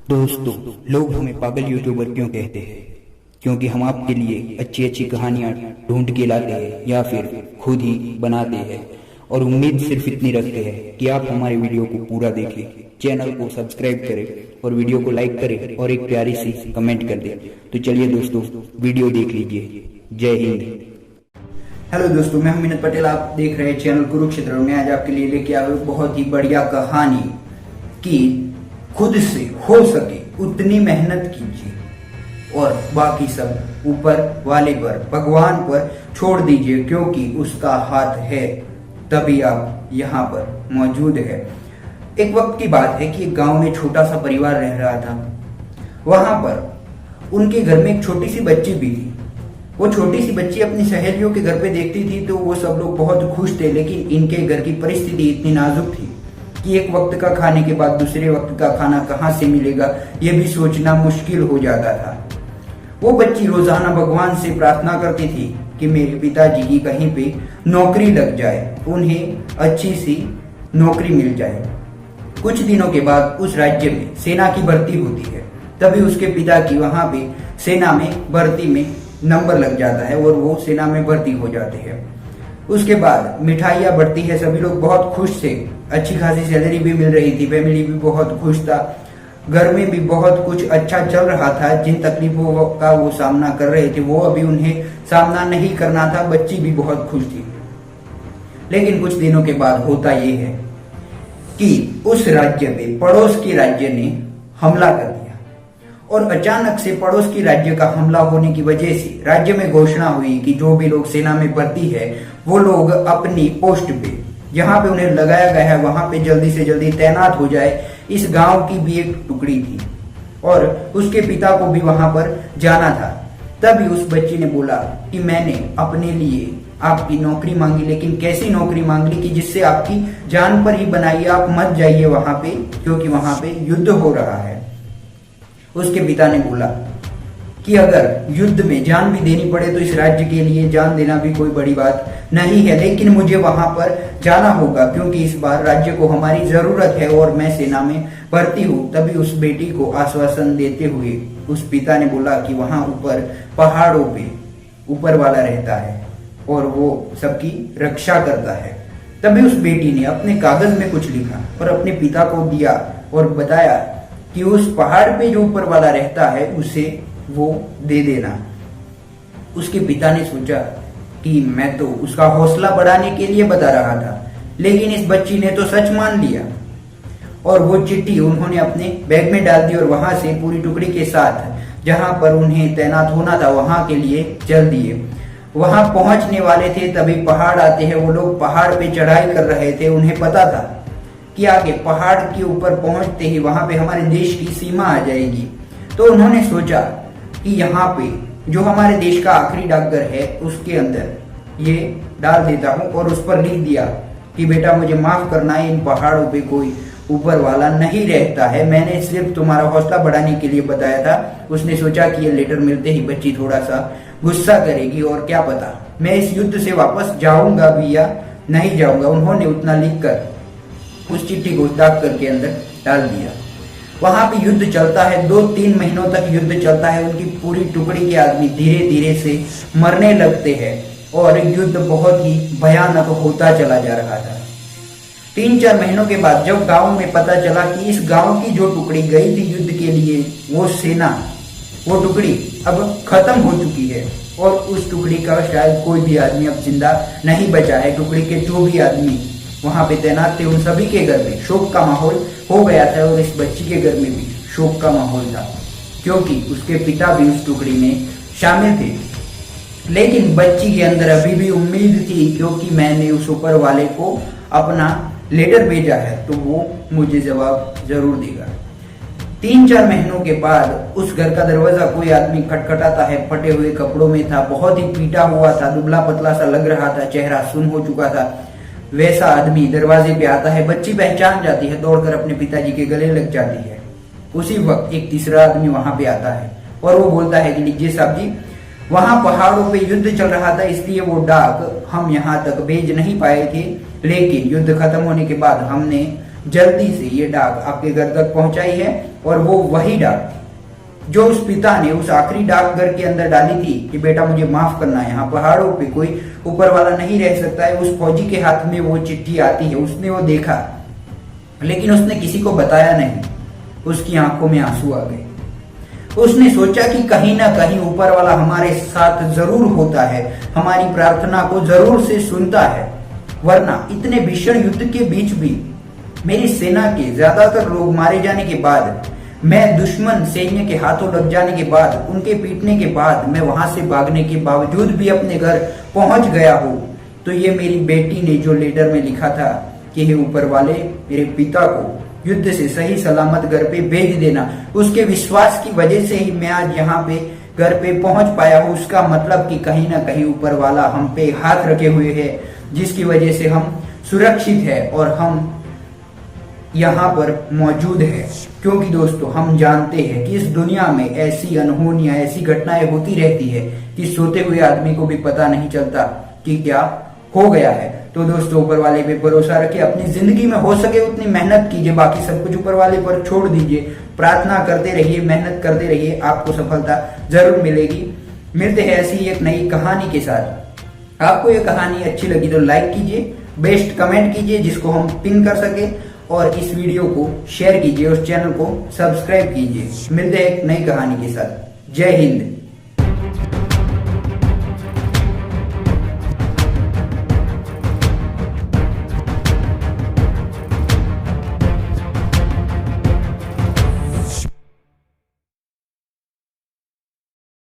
दोस्तों, लोग हमें पागल यूट्यूबर क्यों कहते हैं? क्योंकि हम आपके लिए अच्छी अच्छी कहानियां ढूंढ के लाते हैं या फिर खुद ही बनाते हैं और उम्मीद सिर्फ इतनी रखते हैं कि आप हमारे वीडियो को पूरा देखें, चैनल को सब्सक्राइब करें और वीडियो को लाइक करें और एक प्यारी सी कमेंट कर दें। तो चलिए दोस्तों, वीडियो देख लीजिए। जय हिंद। हेलो दोस्तों, मैं हूं मिनत पटेल। आप देख रहे हैं चैनल कुरुक्षेत्र। मैं आज आपके लिए लेके आया हूं बहुत ही बढ़िया कहानी कि खुद से हो सके उतनी मेहनत कीजिए और बाकी सब ऊपर वाले पर, भगवान पर छोड़ दीजिए, क्योंकि उसका हाथ है तभी आप यहाँ पर मौजूद है। एक वक्त की बात है कि एक गांव में छोटा सा परिवार रह रहा था। वहां पर उनके घर में एक छोटी सी बच्ची भी थी। वो छोटी सी बच्ची अपनी सहेलियों के घर पे देखती थी तो वो सब लोग बहुत खुश थे, लेकिन इनके घर की परिस्थिति इतनी नाजुक थी कि एक वक्त का खाने के बाद दूसरे वक्त का खाना कहाँ से मिलेगा ये भी सोचना मुश्किल हो जाता था। वो बच्ची रोजाना भगवान से प्रार्थना करती थी कि मेरे पिताजी की कहीं पे नौकरी लग जाए, उन्हें अच्छी सी नौकरी मिल जाए। कुछ दिनों के बाद उस राज्य में सेना की भर्ती होती है। तभी उसके पिता की वहां पे सेना में भर्ती में नंबर लग जाता है और वो सेना में भर्ती हो जाते हैं। उसके बाद मिठाइयाँ बढ़ती है, सभी लोग बहुत खुश थे, अच्छी खासी सैलरी भी मिल रही थी, फैमिली भी बहुत खुश था, घर में भी बहुत कुछ अच्छा चल रहा था। जिन तकलीफों का वो सामना कर रहे थे वो अभी उन्हें सामना नहीं करना था। बच्ची भी बहुत खुश थी। लेकिन कुछ दिनों के बाद होता ये है कि उस राज्य पे पड़ोस के राज्य ने हमला कर दिया और अचानक से पड़ोस की राज्य का हमला होने की वजह से राज्य में घोषणा हुई कि जो भी लोग सेना में भर्ती है वो लोग अपनी पोस्ट पे, जहां पे उन्हें लगाया गया है वहां पे जल्दी से जल्दी तैनात हो जाए। इस गांव की भी एक टुकड़ी थी और उसके पिता को भी वहां पर जाना था। तभी उस बच्ची ने बोला कि मैंने अपने लिए आपकी नौकरी मांगी, लेकिन कैसी नौकरी मांग ली कि जिससे आपकी जान पर ही बनाइए, आप मत जाइए वहां पे, क्योंकि वहां पे युद्ध हो रहा है। उसके पिता ने बोला कि अगर युद्ध में जान भी देनी पड़े तो इस राज्य के लिए जान देना भी कोई बड़ी बात नहीं है, लेकिन मुझे वहां पर जाना होगा क्योंकि इस बार राज्य को हमारी जरूरत है और मैं सेना में भर्ती हूँ। तभी उस बेटी को आश्वासन देते हुए उस पिता ने बोला कि वहां ऊपर पहाड़ों पे ऊपर वाला रहता है और वो सबकी रक्षा करता है। तभी उस बेटी ने अपने कागज में कुछ लिखा और अपने पिता को दिया और बताया कि उस पहाड़ पे जो ऊपर वाला रहता है उसे वो दे देना। उसके पिता ने सोचा कि मैं तो उसका हौसला बढ़ाने के लिए बता रहा था, लेकिन इस बच्ची ने तो सच मान लिया और वो चिट्ठी उन्होंने अपने बैग में डाल दी और वहां से पूरी टुकड़ी के साथ जहां पर उन्हें तैनात होना था वहां के लिए चल दिए। वहां पहुंचने वाले थे तभी पहाड़ आते हैं। वो लोग पहाड़ पे चढ़ाई कर रहे थे। उन्हें पता था कि आगे पहाड़ के ऊपर पहुंचते ही वहां पे हमारे देश की सीमा आ जाएगी। तो उन्होंने सोचा कि यहाँ पे जो हमारे देश का आखिरी डाकघर है उसके अंदर ये डाल देता हूँ और उस पर लिख दिया कि बेटा मुझे माफ करना है, इन पहाड़ों पे कोई ऊपर वाला नहीं रहता है, मैंने सिर्फ तुम्हारा हौसला बढ़ाने के लिए बताया था। उसने सोचा कि ये लेटर मिलते ही बच्ची थोड़ा सा गुस्सा करेगी और क्या पता मैं इस युद्ध से वापस जाऊंगा भी या नहीं जाऊंगा। उन्होंने उतना लिख कर उस चिट्ठी को डाकघर के अंदर डाल दिया। वहां पे युद्ध चलता है, 2-3 महीनों तक युद्ध चलता है। उनकी पूरी टुकड़ी के आदमी धीरे धीरे से मरने लगते हैं और युद्ध बहुत ही भयानक होता चला जा रहा था। 3-4 महीनों के बाद जब गांव में पता चला कि इस गांव की जो टुकड़ी गई थी युद्ध के लिए, वो सेना, वो टुकड़ी अब खत्म हो चुकी है और उस टुकड़ी का शायद कोई भी आदमी अब जिंदा नहीं बचा है। टुकड़ी के जो भी आदमी वहां पे तैनात थे उन सभी के घर में शोक का माहौल हो गया था और इस बच्ची के घर में भी शोक का माहौल था, क्योंकि उसके पिता भी उस टुकड़ी में शामिल थे। लेकिन बच्ची के अंदर अभी भी उम्मीद थी, क्योंकि मैंने उस ऊपर वाले को अपना लेटर भेजा है तो वो मुझे जवाब जरूर देगा। 3-4 महीनों के बाद उस घर का दरवाजा कोई आदमी खटखटाता है। फटे हुए कपड़ों में था, बहुत ही पीटा हुआ था, दुबला पतला सा लग रहा था, चेहरा सुन्न हो चुका था। वैसा आदमी दरवाजे पे आता है। बच्ची पहचान जाती है, दौड़कर अपने पिताजी के गले लग जाती है। उसी वक्त एक तीसरा आदमी वहां पे आता है और वो बोलता है कि लीजिए साहब जी, वहां पहाड़ों पे युद्ध चल रहा था इसलिए वो डाक हम यहाँ तक भेज नहीं पाए थे, लेकिन युद्ध खत्म होने के बाद हमने जल्दी से ये डाक आपके घर तक पहुंचाई है और वो वही डाक थी जो उस पिता ने उस आखिरी डाकघर के अंदर डाली थी कि बेटा मुझे माफ करना है, यहाँ पहाड़ों पे कोई ऊपर वाला नहीं रह सकता है। उस फौजी के हाथ में वो चिट्ठी आती है, उसने वो देखा, लेकिन उसने किसी को बताया नहीं। उसकी आंखों में आंसू आ गए। उसने सोचा कि कहीं ना कहीं ऊपर वाला हमारे साथ जरूर होता है, हमारी प्रार्थना को जरूर से सुनता है, वरना इतने भीषण युद्ध के बीच भी मेरी सेना के ज्यादातर लोग मारे जाने के बाद, मैं दुश्मन सैन्य के हाथों लग जाने के बाद, उनके पीटने के बाद मैं वहां से भागने के बावजूद भी अपने घर पहुंच गया हूं, तो ये मेरी बेटी ने जो लेटर में लिखा था कि हे ऊपर वाले मेरे पिता को युद्ध से सही सलामत घर पे भेज देना, उसके विश्वास की वजह से ही मैं आज यहाँ पे घर पे पहुंच पाया हूँ। उसका मतलब कि कहीं ना कहीं ऊपर वाला हम पे हाथ रखे हुए है, जिसकी वजह से हम सुरक्षित है और हम यहाँ पर मौजूद है। क्योंकि दोस्तों हम जानते हैं कि इस दुनिया में ऐसी अनहोनियां, ऐसी घटनाएं होती रहती है कि सोते हुए आदमी को भी पता नहीं चलता कि क्या हो गया है। तो दोस्तों ऊपर वाले पे भरोसा रखिए, अपनी जिंदगी में हो सके उतनी मेहनत कीजिए, बाकी सब कुछ ऊपर वाले पर छोड़ दीजिए, प्रार्थना करते रहिए, मेहनत करते रहिए, आपको सफलता जरूर मिलेगी। मिलते हैं ऐसी एक नई कहानी के साथ। आपको ये कहानी अच्छी लगी तो लाइक कीजिए, बेस्ट कमेंट कीजिए जिसको हम पिन कर सके, और इस वीडियो को शेयर कीजिए, उस चैनल को सब्सक्राइब कीजिए। मिलते हैं एक नई कहानी के साथ। जय हिंद।